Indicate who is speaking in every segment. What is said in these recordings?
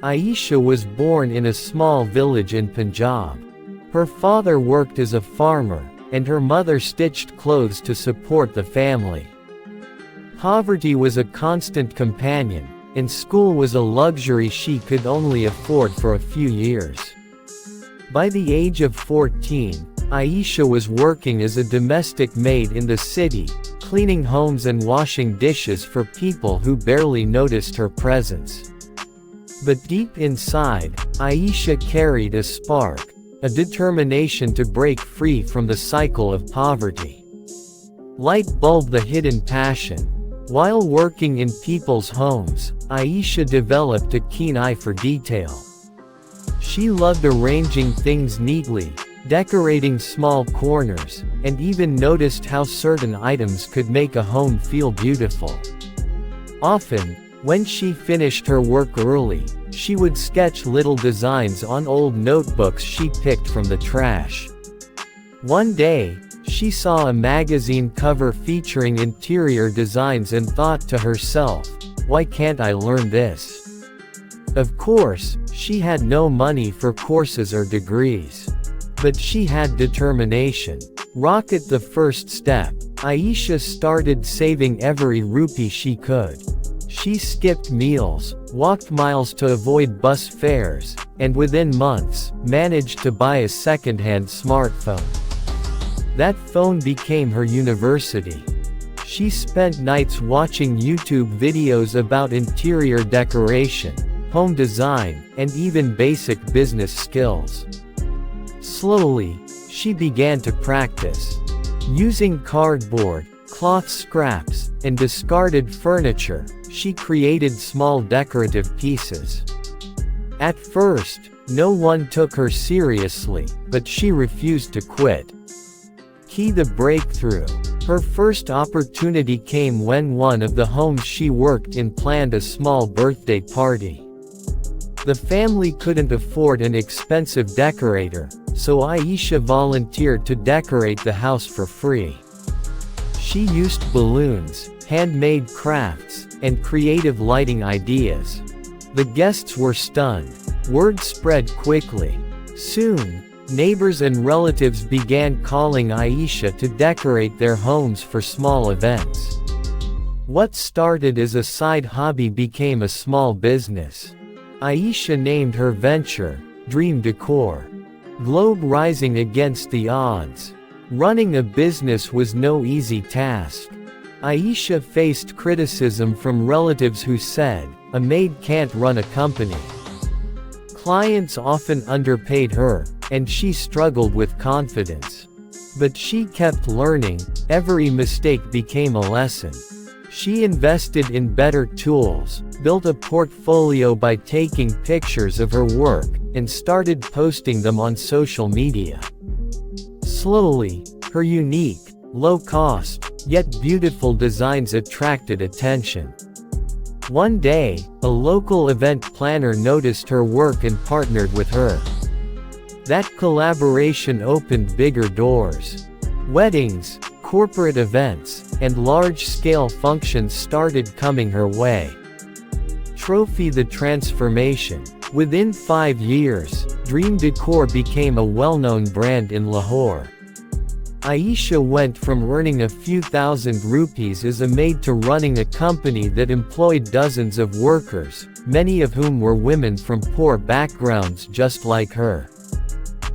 Speaker 1: Ayesha was born in a small village in Punjab. Her father worked as a farmer, and her mother stitched clothes to support the family. Poverty was a constant companion, and school was a luxury she could only afford for a few years. By the age of 14, Ayesha was working as a domestic maid in the city, cleaning homes and washing dishes for people who barely noticed her presence. But deep inside, Ayesha carried a spark, a determination to break free from the cycle of poverty. Light bulbed the hidden passion. While working in people's homes, Ayesha developed a keen eye for detail. She loved arranging things neatly, decorating small corners, and even noticed how certain items could make a home feel beautiful. Often, when she finished her work early, she would sketch little designs on old notebooks she picked from the trash. One day, she saw a magazine cover featuring interior designs and thought to herself, "Why can't I learn this?" Of course, she had no money for courses or degrees. But she had determination. Rocket the first step. Ayesha started saving every rupee she could. She skipped meals, walked miles to avoid bus fares, and within months, managed to buy a second-hand smartphone. That phone became her university. She spent nights watching YouTube videos about interior decoration, home design, and even basic business skills. Slowly, she began to practice. Using cardboard, cloth scraps, and discarded furniture, she created small decorative pieces. At first, no one took her seriously, but she refused to quit. The breakthrough. Her first opportunity came when one of the homes she worked in planned a small birthday party. The family couldn't afford an expensive decorator, so Ayesha volunteered to decorate the house for free. She used balloons, handmade crafts, and creative lighting ideas. The guests were stunned. Word spread quickly. Soon, neighbors and relatives began calling Ayesha to decorate their homes for small events. What started as a side hobby became a small business. Ayesha named her venture, Dream Decor. Globe rising against the odds. Running a business was no easy task. Ayesha faced criticism from relatives who said, "A maid can't run a company." Clients often underpaid her, and she struggled with confidence. But she kept learning. Every mistake became a lesson. She invested in better tools, built a portfolio by taking pictures of her work, and started posting them on social media. Slowly, her unique, low-cost, yet beautiful designs attracted attention. One day, a local event planner noticed her work and partnered with her. That collaboration opened bigger doors. Weddings, corporate events, and large-scale functions started coming her way. Trophy the transformation. Within 5 years, Dream Decor became a well-known brand in Lahore. Ayesha went from earning a few thousand rupees as a maid to running a company that employed dozens of workers, many of whom were women from poor backgrounds just like her.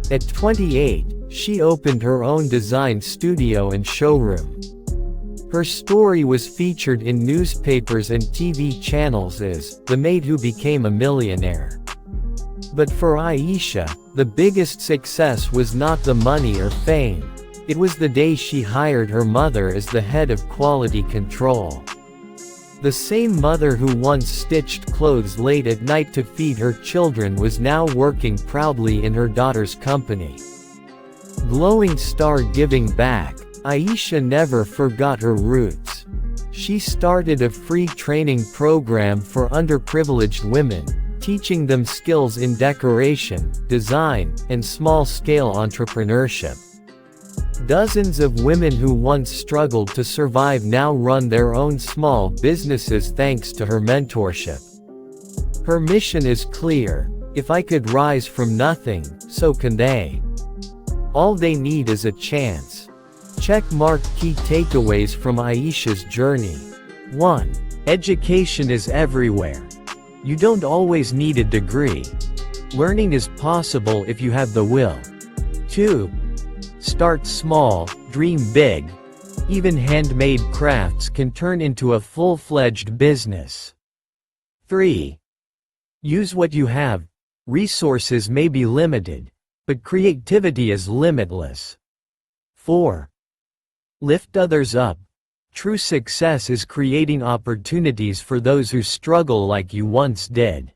Speaker 1: At 28, she opened her own design studio and showroom. Her story was featured in newspapers and TV channels as the maid who became a millionaire. But for Ayesha, the biggest success was not the money or fame. It was the day she hired her mother as the head of quality control. The same mother who once stitched clothes late at night to feed her children was now working proudly in her daughter's company. Glowing star giving back, Ayesha never forgot her roots. She started a free training program for underprivileged women, teaching them skills in decoration, design, and small-scale entrepreneurship. Dozens of women who once struggled to survive now run their own small businesses thanks to her mentorship. Her mission is clear: if I could rise from nothing, so can they. All they need is a chance. Check mark key takeaways from Ayesha's journey. 1. Education is everywhere. You don't always need a degree. Learning is possible if you have the will. 2. Start small, dream big. Even handmade crafts can turn into a full-fledged business. 3. Use what you have. Resources may be limited, but creativity is limitless. 4. Lift others up. True success is creating opportunities for those who struggle like you once did.